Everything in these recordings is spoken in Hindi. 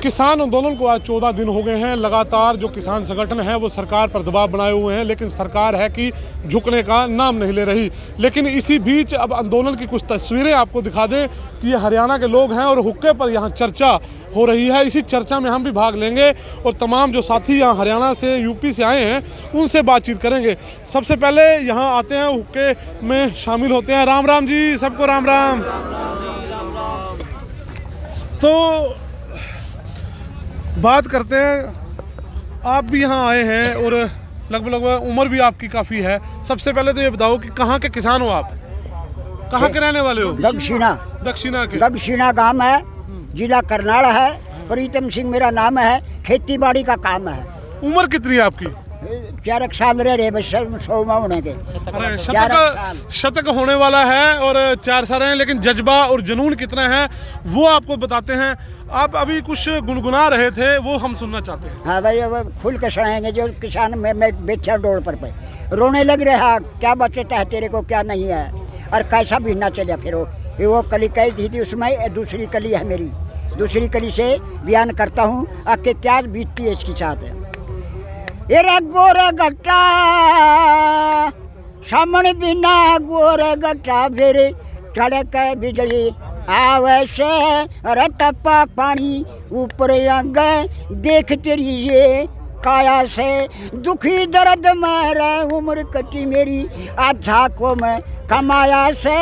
किसान आंदोलन को आज 14 दिन हो गए हैं। लगातार जो किसान संगठन है वो सरकार पर दबाव बनाए हुए हैं, लेकिन सरकार है कि झुकने का नाम नहीं ले रही। लेकिन इसी बीच अब आंदोलन की कुछ तस्वीरें आपको दिखा दें कि ये हरियाणा के लोग हैं और हुक्के पर यहाँ चर्चा हो रही है। इसी चर्चा में हम भी भाग लेंगे और तमाम जो साथी यहाँ हरियाणा से, यूपी से आए हैं उनसे बातचीत करेंगे। सबसे पहले यहाँ आते हैं, हुक्के में शामिल होते हैं। राम राम जी, सबको राम राम। तो बात करते हैं, आप भी यहाँ आए हैं और लगभग उम्र भी आपकी काफ़ी है। सबसे पहले तो ये बताओ कि कहाँ के किसान हो आप, कहाँ के रहने वाले हो? दक्षिणा के। दक्षिणा गांव है, जिला करनाल है। प्रीतम सिंह मेरा नाम है। खेती बाड़ी का काम है। उम्र कितनी है आपकी? 4 साल रहे बस 100 में होने के। अरे शतक होने वाला है और 4 साल हैं, लेकिन जज्बा और जुनून कितना है वो आपको बताते हैं। आप अभी कुछ गुनगुना रहे थे, वो हम सुनना चाहते हैं। हाँ भाई, अब खुल के सुनाएंगे। जो किसान में बैठा डोर पर पे रोने लग रहा, क्या बचता है तेरे को, क्या नहीं है, और कैसा भी ना चले। फिर वो कली कही थी उसमें, दूसरी कली है मेरी। दूसरी कली से बयान करता हूँ आके क्या बीतती है इसके साथ। ये गोरे गट्टा सामने बिना गोरे गट्टा, फिर चढ़क बिजली आवे से, अरे टपक पानी ऊपर अंग देख तेरी ये काया से। दुखी दर्द में रे उम्र कटी मेरी, आधा को मैं कमाया से।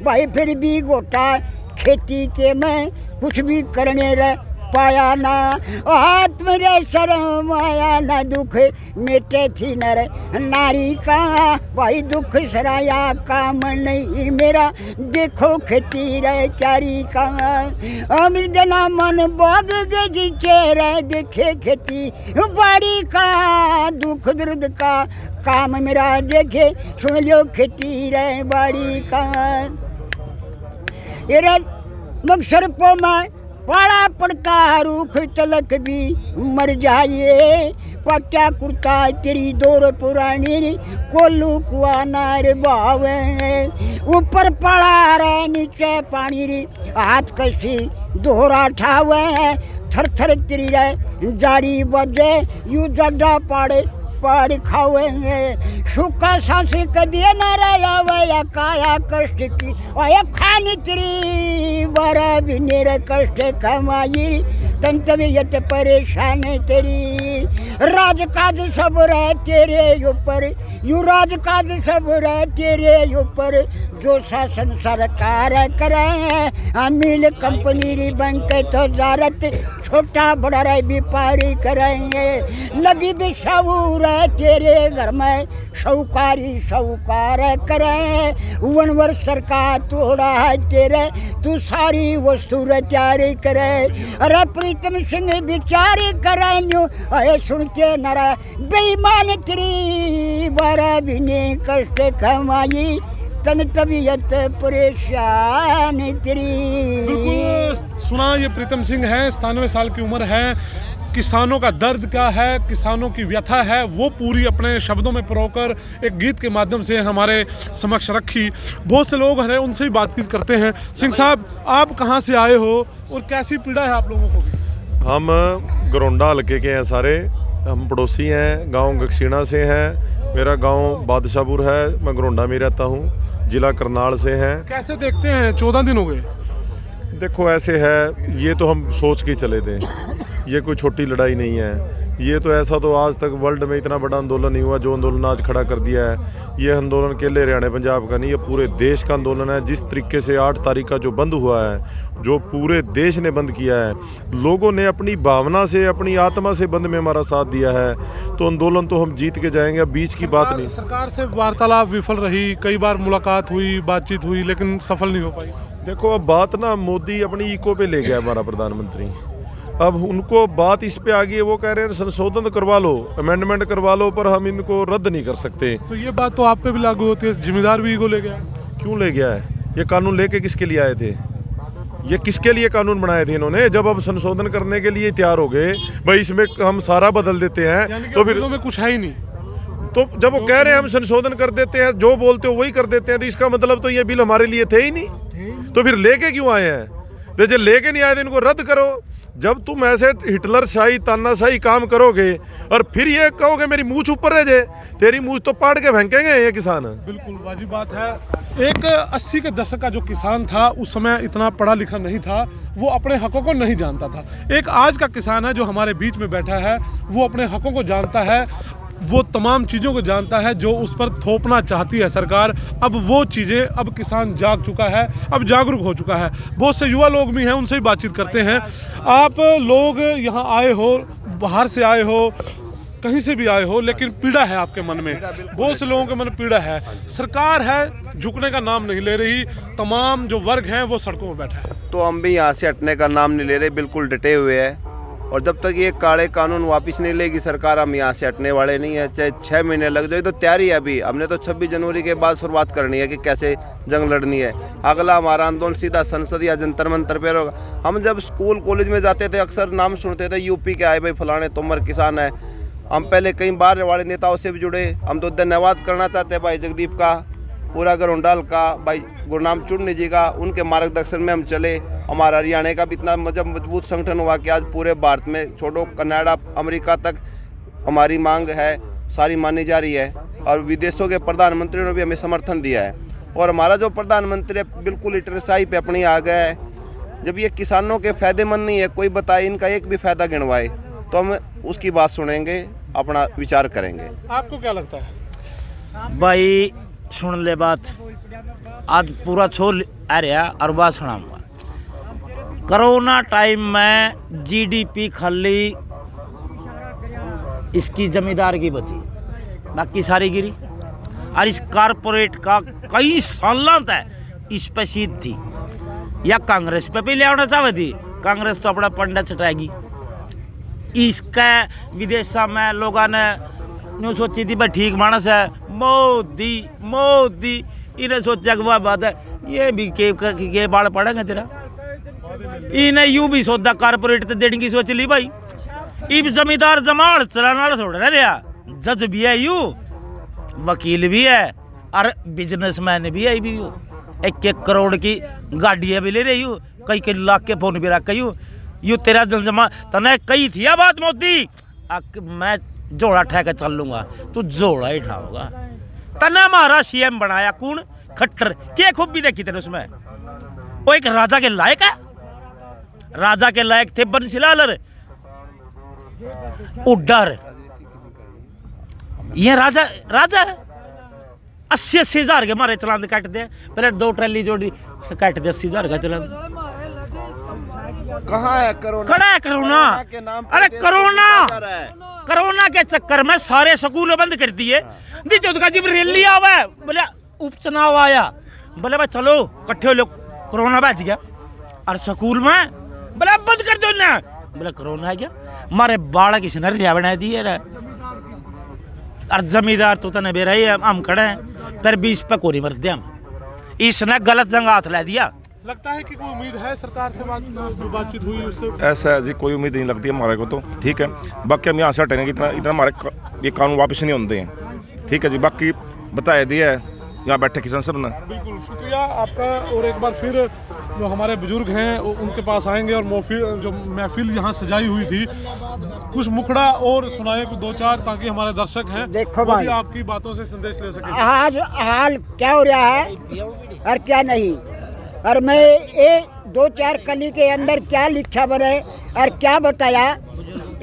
भाई फिर भी गोटा खेती के मैं कुछ भी करने रे पाया ना। हाथ मेरे शर्म आया ना, दुख मिटे थी नर नारी का। भाई दुख सराया काम नहीं मेरा, देखो खेती रे क्यारी का। अमृत जना मन बाग गज चेहरा, देखे खेती बाड़ी का। दुख दर्द का काम मेरा देखे, सुन लो खेती रे बाड़ी का। ये मक्सर पो में पाड़ा पड़ता, रूख तलक भी मर जाइए। पट्टा कुर्ता तेरी दौर पुरानी, कोल्लू कुआ नार बावे। ऊपर पड़ा रे नीचे पानी री, हाथ कसी दोहरा ठावे। थर थर तेरी रे जाड़ी बजे, यू जड्डा पाड़े पाड़ खावेंगे। सूखा सांस कदिए न रहा, काया कष्ट की आया खानी तेरी। बड़ा भी मेरे कष्ट कमाई, तन तबीयत परेशान तेरी। राज काज सब रहे तेरे ऊपर, यू राज काज सब रहे तेरे ऊपर। जो शासन सरकार करे, अमील कंपनी री बैंक तो जारत, छोटा बड़ा रे व्यापारी करेंगे। लगी भी शऊर तेरे घर में, शौकारी शौकार करे। 1 वर्ष सरकार तोड़ा है तेरे, तू सारी वस्तु तैयारी करे। अरे प्रीतम सिंह विचारी करे, सुनते नरा बेईमान तेरी। बारा भी ने कष्ट कमाई, तन तबीयत परेशान तेरी। बिल्कुल सुना, ये प्रीतम सिंह है, 97 साल की उम्र है। किसानों का दर्द क्या है, किसानों की व्यथा है, वो पूरी अपने शब्दों में परोकर एक गीत के माध्यम से हमारे समक्ष रखी। बहुत से लोग हैं, उनसे ही बातचीत करते हैं। सिंह साहब, आप कहाँ से आए हो और कैसी पीड़ा है आप लोगों को भी? हम गरोंडा हल्के के हैं सारे, हम पड़ोसी हैं। गांव दक्षिणा से हैं, मेरा गांव बादशाहपुर है, मैं गरोंडा में रहता हूं, जिला करनाल से हैं। कैसे देखते हैं, 14 दिन हो गए? देखो ऐसे है, ये तो हम सोच के चले थे, ये कोई छोटी लड़ाई नहीं है। ये तो ऐसा तो आज तक वर्ल्ड में इतना बड़ा आंदोलन नहीं हुआ जो आंदोलन आज खड़ा कर दिया है। ये आंदोलन केले हरियाणा पंजाब का नहीं, ये पूरे देश का आंदोलन है। जिस तरीके से 8 तारीख का जो बंद हुआ है, जो पूरे देश ने बंद किया है, लोगों ने अपनी भावना से, अपनी आत्मा से बंद में हमारा साथ दिया है, तो आंदोलन तो हम जीत के जाएंगे। बीच की बात नहीं। सरकार से वार्तालाप विफल रही, कई बार मुलाकात हुई, बातचीत हुई, लेकिन सफल नहीं हो पाई। देखो अब बात ना, मोदी अपनी इको पे ले गया हमारा प्रधानमंत्री। अब उनको बात इस पे आ गई है, वो कह रहे हैं संशोधन करवा लो, अमेंडमेंट करवा लो, पर हम इनको रद्द नहीं कर सकते। तो ये बात तो आप पे भी लागू होती है, जिम्मेदार भी ईगो ले गया। क्यों ले गया है? ये कानून लेके किसके लिए आए थे? ये किसके लिए कानून बनाए थे इन्होंने? जब अब संशोधन करने के लिए तैयार हो गए, भाई इसमें हम सारा बदल देते हैं, तो फिर में कुछ है ही नहीं। तो जब वो कह रहे हैं हम संशोधन कर देते हैं, जो बोलते हो वही कर देते हैं, तो इसका मतलब तो ये बिल हमारे लिए थे ही नहीं। तो फिर लेके क्यों आए हैं? तो जब लेके नहीं आए तो इनको रद्द करो। जब तुम ऐसे हिटलर शाही तानाशाही काम करोगे और फिर ये कहोगे मेरी मूछ ऊपर रह जाए, तेरी मूछ तो पाड़ के फेंकेंगे ये किसान। बिल्कुल वाजिब बात है। एक 80 के दशक का जो किसान था उस समय इतना पढ़ा लिखा नहीं था, वो अपने हकों को नहीं जानता था। एक आज का किसान है जो हमारे बीच में बैठा है, वो अपने हकों को जानता है, वो तमाम चीज़ों को जानता है जो उस पर थोपना चाहती है सरकार। अब वो चीज़ें, अब किसान जाग चुका है, अब जागरूक हो चुका है। बहुत से युवा लोग भी हैं, उनसे ही बातचीत करते हैं। आप लोग यहाँ आए हो, बाहर से आए हो, कहीं से भी आए हो, लेकिन पीड़ा है आपके मन में, बहुत से लोगों के मन में पीड़ा है। सरकार है झुकने का नाम नहीं ले रही, तमाम जो वर्ग हैं वो सड़कों में बैठा है। तो हम भी यहाँ से हटने का नाम नहीं ले रहे, बिल्कुल डटे हुए हैं। और जब तक ये काले कानून वापस नहीं लेगी सरकार, हम यहाँ से हटने वाले नहीं है। चाहे 6 महीने लग जाए, तो तैयारी है अभी। हमने तो 26 जनवरी के बाद शुरुआत करनी है कि कैसे जंग लड़नी है। अगला हमारा आंदोलन सीधा संसद या जंतर मंतर पर होगा। हम जब स्कूल कॉलेज में जाते थे, अक्सर नाम सुनते थे यूपी के आए भाई फलाने तोमर किसान है। हम पहले कई बार वाले नेताओं से भी जुड़े। हम तो धन्यवाद करना चाहते हैं भाई जगदीप का, पूरा गरोंडाल का, भाई गुरनाम चुन्नी जी का। उनके मार्गदर्शन में हम चले। हमारा हरियाणा का भी इतना मजबूत संगठन हुआ कि आज पूरे भारत में, छोड़ो कनाडा अमेरिका तक हमारी मांग है, सारी मानी जा रही है। और विदेशों के प्रधानमंत्रियों ने भी हमें समर्थन दिया है। और हमारा जो प्रधानमंत्री है बिल्कुल लिटरेसाई पे अपनी आ गया है। जब ये किसानों के फ़ायदेमंद नहीं है, कोई बताए इनका एक भी फ़ायदा गिनवाए, तो हम उसकी बात सुनेंगे, अपना विचार करेंगे। आपको क्या लगता है? भाई सुन ले बात, आज पूरा छोड़ आ रहा और बात सुनाऊंगा। कोरोना टाइम में जीडीपी खाली इसकी जमींदार की बची, बाकी सारी गिरी। और इस कारपोरेट का कई सालों तक इस पे सीध थी, या कांग्रेस पे भी ले आना चाहती थी। कांग्रेस तो अपना पंडा चटाएगी। इसका विदेशों में लोगों ने यूँ सोची थी भाई ठीक मानस है, मोदी मोदी। इन्हें सोचा कि वह बात है, ये भी के बाल पड़ेंगे तेरा। इन्हें यूँ भी सोचा कारपोरेट तो देने की सोच ली भाई। इब जमींदार जमाड़ चलाना छोड़ रहे, जज भी है यू, वकील भी है और बिजनेसमैन भी है। भी 1-1 करोड़ की गाड़ियाँ भी ले रही हूँ, कई लाख के फोन भी रख यू तेरा जमा तने कही थी बात मोदी, मैं जोड़ा ठह के चल लूंगा, तू जोड़ा ही उठाओगा। तने हमारा सीएम बनाया कौन? खट्टर। क्या खूबी देखी तेरे उसमें? वो एक राजा के लायक है। राजा के लायक थे बंसीलाल उड्डर। ये राजा है। 80-80 हज़ार के मारे चलान काट दे, पहले 2 ट्रैली जोड़ी काट दे, 80 हज़ार का चलान। कहाँ है कोरोना? खड़ा है कोरोना। अरे कोरोना के चक्कर में सारे स्कूल बंद कर दिए। जब रैली आवा, बोले उपचुनाव आया, बोले भाई चलो इकट्ठे लोग, कोरोना बच गया। और स्कूल में बोले बंद कर दो ना, बोले कोरोना आ गया। मारे बाड़ा किसी ने रिया बना दिए। और जमींदार तो तने बेरा ही हम खड़े हैं, फिर भी इस पे कोई मर दिया। इसने गलत जंग हाथ ला दिया। लगता है कि कोई उम्मीद है सरकार से बातचीत हुई उससे? ऐसा है जी, कोई उम्मीद नहीं लगती है हमारे को तो। ठीक है, बाकी हम यहाँ से हटेंगे, इतना हमारे ये कानून वापस नहीं होते हैं। ठीक है जी, बाकी बताया दिया है यहाँ बैठे किसान सब ने। बिल्कुल शुक्रिया आपका। और एक बार फिर जो हमारे बुजुर्ग हैं उनके पास आएंगे और जो महफिल यहाँ सजाई हुई थी, कुछ मुखड़ा और सुनाए 2-4, ताकि हमारे दर्शक हैं देखो वो भाई, भी आपकी बातों से संदेश ले सके। आज हाल क्या हो रहा है और क्या नहीं, और मैं ये 2-4 कली के अंदर क्या लिखा बने और क्या बताया।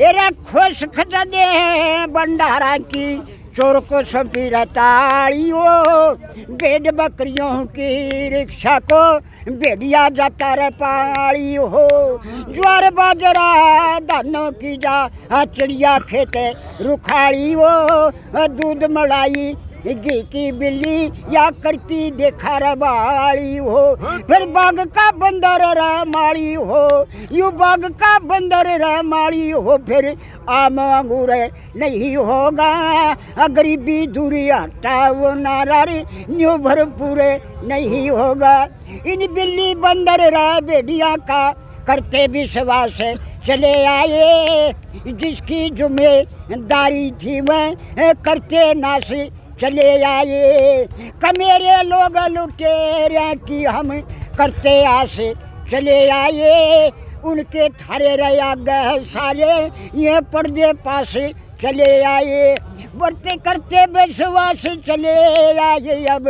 एरा खुश खजाने हैं भंडारा की, चोर को सौंपी ताड़ियों, भेड़ बकरियों की रिक्शा को भेड़िया जाता रे पाड़ी हो। ज्वार बाजरा धानों की जा चिड़िया खेते रुखाड़ी हो। दूध मलाई घी की बिल्ली या करती देखा रबाड़ी हो। फिर बाग का बंदर रमाड़ी हो, यू बाग का बंदर रमाड़ी हो। फिर आम अंगूर नहीं होगा, गरीबी दूरी हटाओ नारा रे न्यू भरपूर नहीं होगा। इन बिल्ली बंदर रा बेड़िया का करते विश्वास चले आए, जिसकी जुम्मेदारी थी वह करते नाश चले आए। कमेरे लोग लुटेरे की हम करते आस चले आए। उनके थारे रह गए सारे, ये पर्दे पास चले आए, बढ़ते करते विश्वास चले आए। अब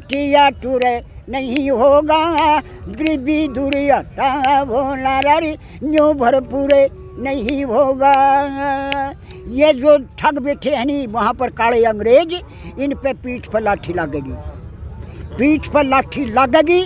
टिया टूरे नहीं होगा, गरीबी दूरी हटा भोला रे, न्यू भरपूरे नहीं होगा। ये जो ठग बैठे हैं नी वहाँ पर काले अंग्रेज, इन पे पीठ पर लाठी लगेगी, पीठ पर लाठी लगेगी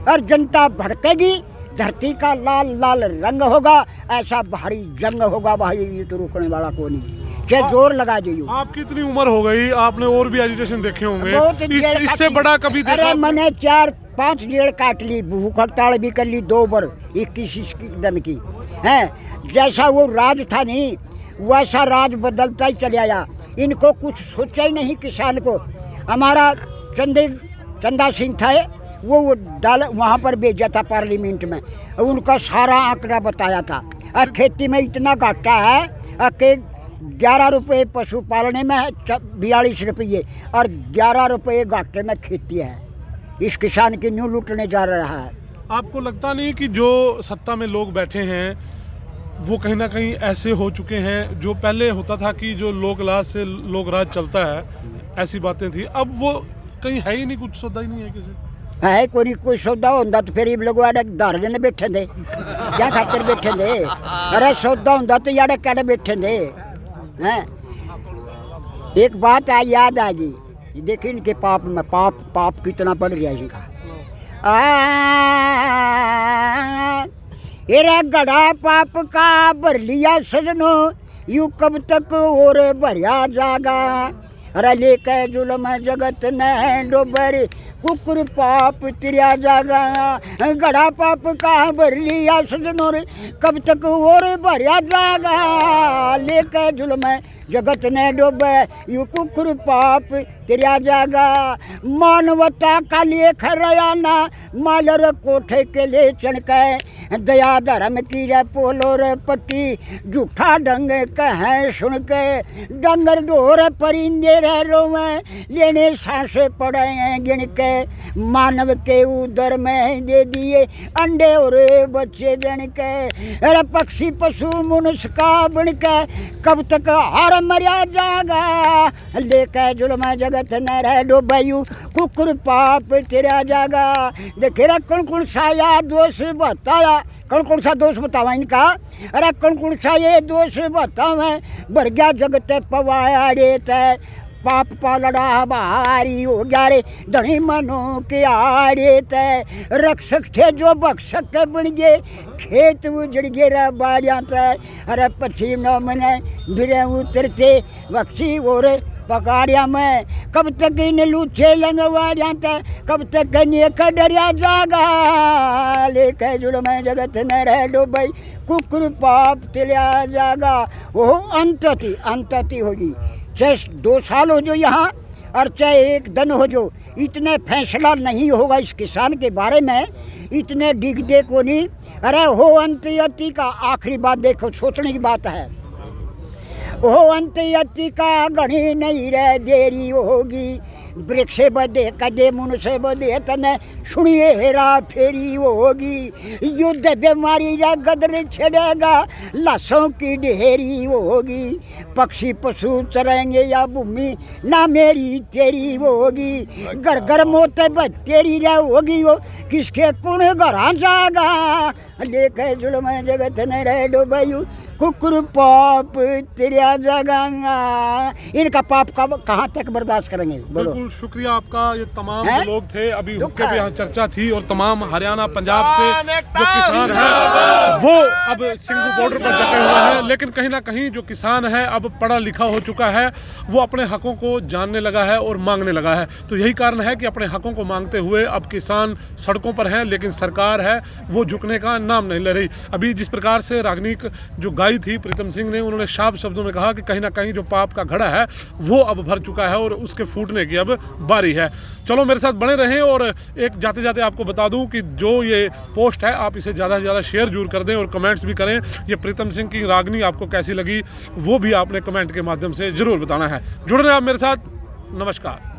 और जनता भड़केगी, धरती का लाल लाल रंग होगा, ऐसा भारी जंग होगा भाई, ये तो रोकने वाला को नहीं, चाहे जोर लगा जाइए। आपकी इतनी उम्र हो गई, आपने और भी एजुकेशन देखे होंगे, इससे इससे बड़ा कभी देखा? अरे मैंने 4-5 जेल काट ली, भूख हड़ताल भी कर ली 2 बार 21 दिन की है। जैसा वो राज था नहीं वैसा राज बदलता ही चले आया, इनको कुछ सोचा ही नहीं किसान को। हमारा चंदा सिंह था, वो डाल वहाँ पर भेजा था पार्लियामेंट में, उनका सारा आंकड़ा बताया था। और खेती में इतना घाटा है कि 11 रुपये पशु पालने में है, 42 रुपये, और 11 रुपये घाटे में खेती है। इस किसान की न्यू लूटने जा रहा है। आपको लगता नहीं कि जो सत्ता में लोग बैठे हैं वो कहीं ना कहीं ऐसे हो चुके हैं, जो पहले होता था कि जो लोक लाज से लोक राज चलता है, ऐसी बातें थी, अब वो कहीं है ही नहीं, कुछ सौदा ही नहीं है किसी है कोई सौदा होंदा तो फिर लोग धारने ने बैठे थे, क्या खातिर बैठे थे? अरे सौदा होंदा तो यार कैसे बैठे थे हैं? एक बात याद आ गई, देखिए इनके पाप में पाप कितना बढ़ रहा है इनका। एरा गड़ा पाप का भर लिया सजनो, यूं कब तक और भरिया जागा। अरे लेके जुल्म जगत न डोबर, कुकुर पाप तिरिया जागा। गड़ा पाप का भर लिया सजनो रे, कब तक और भरिया जागा। लेके जुल्म जगत ने डोबे, यू कुकुर पाप तिरिया जागा। मानवता का लिए खरयाना, मालर कोठे के लिए चणके। दया धर्म की रे पोलो रे पट्टी, झूठा डंग कहें सुन के। डंगर ढोर परिंदे रह रोवे, लेने सांसे पड़े हैं गिन के। मानव के उदर में दे दिए अंडे और बच्चे जन के। अरे पक्षी पशु मनुष्य का बन के, कब तक हार मरिया जागा। लेके जुल्म जगत न रह डोबयू, कुकुर पाप तेरा जागा। देखे रे कौन सा या दोष बताया, कौन सा दोष बतावा इनका? अरे कौन सा ये दोष बतावे, भर गया जगत पवाया रे। पाप पालड़ा भारी हो गया रे, धनी मनो के आड़े ते। रक्षक थे जो भक्षक बन गए, खेत उजड़ गए रे बाड़िया ते। अरे पश्चिम न मने बिरे उतरते, बक्सी और पकारिया में। कब तक इन लूचे लंगवा जाते, कब तक नेक डरिया जागा। लेके जुल्म जगत न रह डोबई, कुकुर पाप तिलिया जागा। वो अंतति होगी, चाहे 2 साल हो जो यहाँ और चाहे 1 दिन हो जो, इतने फैसला नहीं होगा इस किसान के बारे में, इतने डिगडे को नहीं। अरे हो अंत्यति का आखिरी बात देखो, सोचने की बात है। हो अंत्यति का घड़ी नहीं रह देरी होगी। वृक्ष बदे कदे मनुष्य बदे तने, सुनिए हेरा फेरी होगी। युद्ध बीमारी रा गदर छड़ेगा, लाशों की ढेरी होगी। पक्षी पशु चरेंगे या भूमि ना मेरी तेरी होगी। घर घर मोत तेरी रह होगी, वो किसके कुण घरा जागा। लेके जुल्म जगत न रह डोबयू, कुकुर पाप तेरा जगांगा। इनका पाप कहाँ तक बर्दाश्त करेंगे बोलो? बिल्कुल शुक्रिया आपका। ये तमाम जो लोग थे, अभी हुक्के पे यहाँ चर्चा थी, और तमाम हरियाणा पंजाब से जो किसान हैं वो अब सिंघू बॉर्डर पर डटे हुए हैं। लेकिन कहीं ना कहीं जो किसान है अब पढ़ा लिखा हो चुका है, वो अपने हकों को जानने लगा है और मांगने लगा है। तो यही कारण है कि अपने हकों को मांगते हुए अब किसान सड़कों पर हैं, लेकिन सरकार है वो झुकने का नाम नहीं ले रही। अभी जिस प्रकार से रागनीक जो गाय थी प्रीतम सिंह ने, उन्होंने साफ शब्दों में कहा कि कहीं ना कहीं जो पाप का घड़ा है वो अब भर चुका है और उसके फूटने की अब बारी है। चलो मेरे साथ बने रहें, और एक जाते जाते आपको बता दूं कि जो ये पोस्ट है आप इसे ज़्यादा से ज़्यादा शेयर जरूर कर दें और कमेंट्स भी करें। ये प्रीतम सिंह की रागनी आपको कैसी लगी वो भी आपने कमेंट के माध्यम से ज़रूर बताना है। जुड़ रहे हैं आप मेरे साथ। नमस्कार।